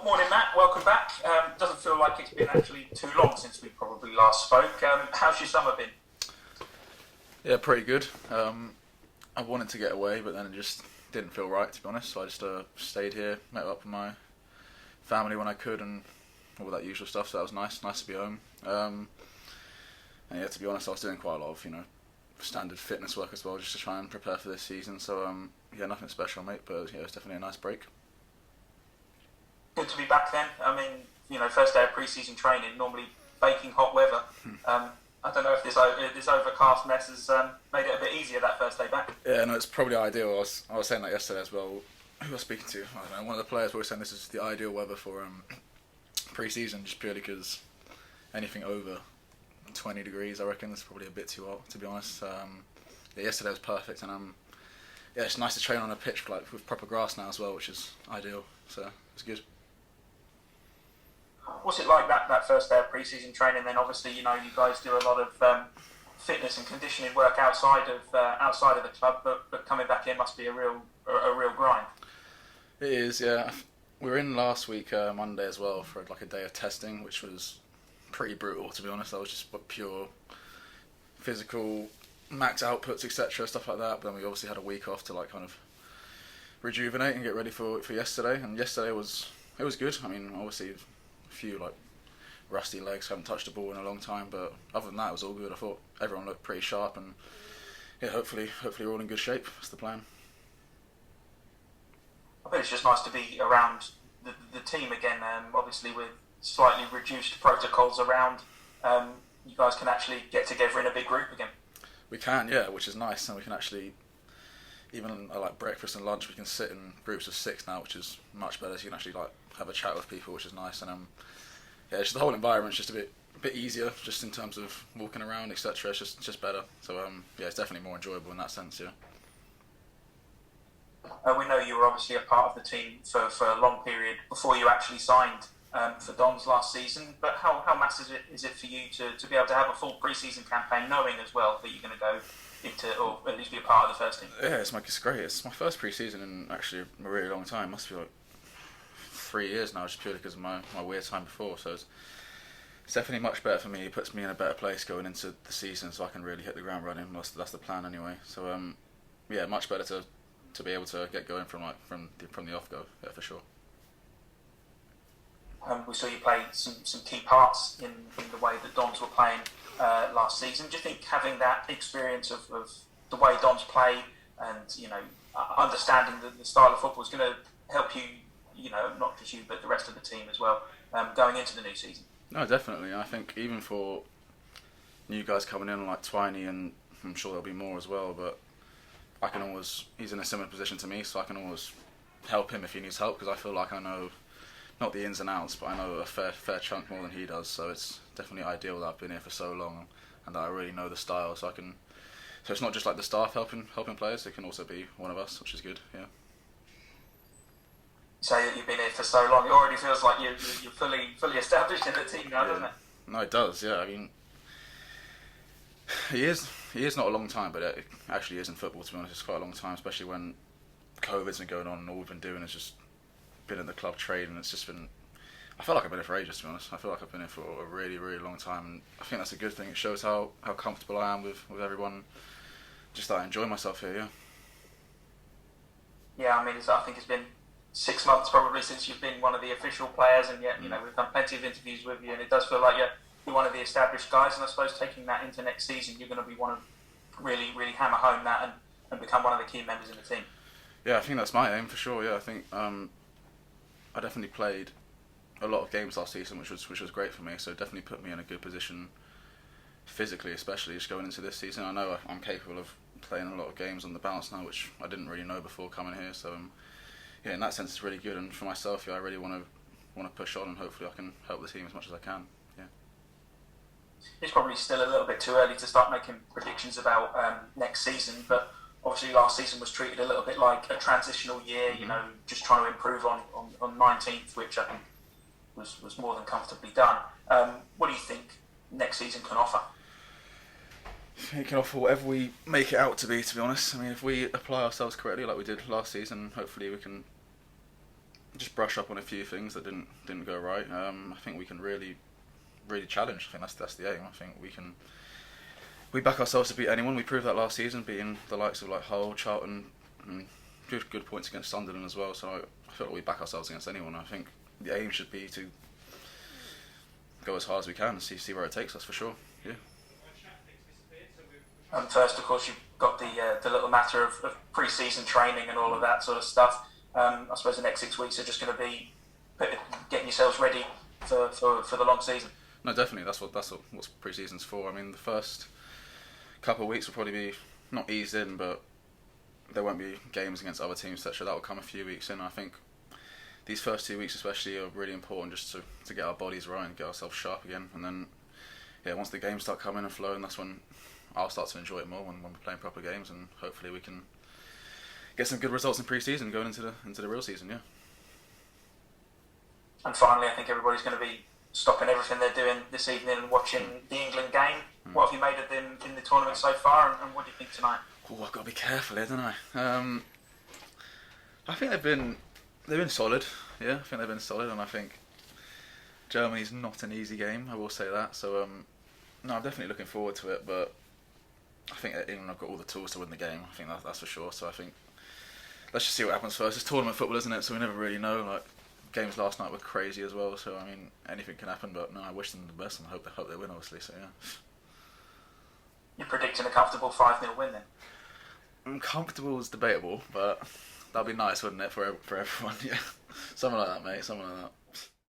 Morning, Matt. Welcome back. Doesn't feel like it's been actually too long since we probably last spoke. How's your summer been? Yeah, pretty good. I wanted to get away, but then it just didn't feel right, to be honest. So I just stayed here, met up with my family when I could, and all that usual stuff. So that was nice to be home. And yeah, to be honest, I was doing quite a lot of standard fitness work as well, just to try and prepare for this season. So yeah, nothing special, mate. But yeah, it was definitely a nice break. Good to be back then. I mean, first day of pre-season training, normally baking hot weather. I don't know if this overcast mess has made it a bit easier that first day back. Yeah, no, it's probably ideal. I was saying that yesterday as well. Who was I speaking to? I don't know. One of the players was saying this is the ideal weather for pre-season, just purely because anything over 20 degrees, I reckon, is probably a bit too hot, to be honest. Yeah, yesterday was perfect, and yeah, it's nice to train on a pitch with proper grass now as well, which is ideal. So it's good. What's it like that first day of pre-season training? Then obviously, you guys do a lot of fitness and conditioning work outside of the club, but coming back in must be a real grind. It is, yeah. We were in last week Monday as well for a day of testing, which was pretty brutal, to be honest. That was just pure physical max outputs, etc., stuff like that. But then we obviously had a week off to kind of rejuvenate and get ready for yesterday. And yesterday it was good. I mean, obviously a few rusty legs, haven't touched a ball in a long time, but other than that it was all good. I thought everyone looked pretty sharp, and yeah, hopefully we're all in good shape. That's the plan. I bet it's just nice to be around the team again, obviously with slightly reduced protocols around. You guys can actually get together in a big group again. We can, yeah, which is nice, and we can actually, even at breakfast and lunch, we can sit in groups of 6 now, which is much better. So you can actually have a chat with people, which is nice. And yeah, just the whole environment's just a bit easier, just in terms of walking around, etc. It's just better. So yeah, it's definitely more enjoyable in that sense. Yeah. We know you were obviously a part of the team for a long period before you actually signed for Dons last season. But how massive is it for you to be able to have a full pre-season campaign, knowing as well that you're going to go into, or at least be a part of the first team? Yeah, it's great. It's my first pre-season in actually a really long time. It must be 3 years now, just purely because of my weird time before. So it's definitely much better for me. It puts me in a better place going into the season, so I can really hit the ground running. That's the plan anyway. So yeah, much better to be able to get going from the off go. Yeah, for sure. We saw you play some key parts in the way that Dons were playing last season. Do you think having that experience of the way Dons play and understanding the style of football is going to help you, not just you but the rest of the team as well, going into the new season? No, definitely. I think even for new guys coming in like Twiney, and I'm sure there'll be more as well, but he's in a similar position to me, so I can always help him if he needs help, because I feel like I know not the ins and outs, but I know a fair chunk more than he does. So it's definitely ideal that I've been here for so long and that I really know the style. So it's not just like the staff helping players; it can also be one of us, which is good. Yeah. So you've been here for so long, it already feels like you're fully established in the team now, doesn't it? No, it does. Yeah, I mean, he is not a long time, but it actually is in football. To be honest, it's quite a long time, especially when COVID's been going on and all we've been doing is just been in the club trade, and it's just been. I feel like I've been here for ages, to be honest. I feel like I've been here for a really, really long time, and I think that's a good thing. It shows how comfortable I am with everyone. Just that I enjoy myself here. Yeah. Yeah, I mean, I think it's been 6 months probably since you've been one of the official players, and yet we've done plenty of interviews with you, and it does feel like you're one of the established guys. And I suppose taking that into next season, you're going to be one of really, really hammer home that and become one of the key members in the team. Yeah, I think that's my aim for sure. Yeah, I think I definitely played a lot of games last season, which was great for me. So it definitely put me in a good position physically, especially just going into this season. I know I'm capable of playing a lot of games on the bounce now, which I didn't really know before coming here. So yeah, in that sense, it's really good. And for myself, yeah, I really want to push on, and hopefully I can help the team as much as I can. Yeah. It's probably still a little bit too early to start making predictions about next season, but obviously last season was treated a little bit like a transitional year, just trying to improve on 19th, which I think was more than comfortably done. What do you think next season can offer? It can offer whatever we make it out to be honest. I mean, if we apply ourselves correctly like we did last season, hopefully we can just brush up on a few things that didn't go right. I think we can really challenge. I think that's the aim. I think we back ourselves to beat anyone. We proved that last season, beating the likes of like Hull, Charlton, and good points against Sunderland as well. So I feel like we back ourselves against anyone. I think the aim should be to go as hard as we can and see where it takes us for sure. Yeah. And first, of course, you've got the little matter of pre-season training and all of that sort of stuff. I suppose the next 6 weeks are just going to be getting yourselves ready for the long season. No, definitely. That's what pre-season's for. I mean, the first couple of weeks will probably be not eased in, but there won't be games against other teams, etc. That will come a few weeks in. I think these first 2 weeks especially are really important just to get our bodies right and get ourselves sharp again. And then, once the games start coming and flowing, that's when I'll start to enjoy it more when we're playing proper games, and hopefully we can get some good results in pre-season going into the real season. Yeah. And finally, I think everybody's going to be stopping everything they're doing this evening and watching the England game. What have you made of them in the tournament so far, and what do you think tonight? Oh, I've got to be careful here, don't I? I think they've been solid. Yeah, I think they've been solid, and I think Germany's not an easy game. I will say that. So no, I'm definitely looking forward to it. But I think England have got all the tools to win the game. I think that's for sure. So I think let's just see what happens first. It's tournament football, isn't it? So we never really know. Like, games last night were crazy as well. So I mean, anything can happen. But no, I wish them the best and hope they win, obviously. So yeah. You're predicting a comfortable 5-0 win then? Comfortable is debatable, but that'd be nice, wouldn't it, for everyone? Yeah, something like that, mate. Something like that.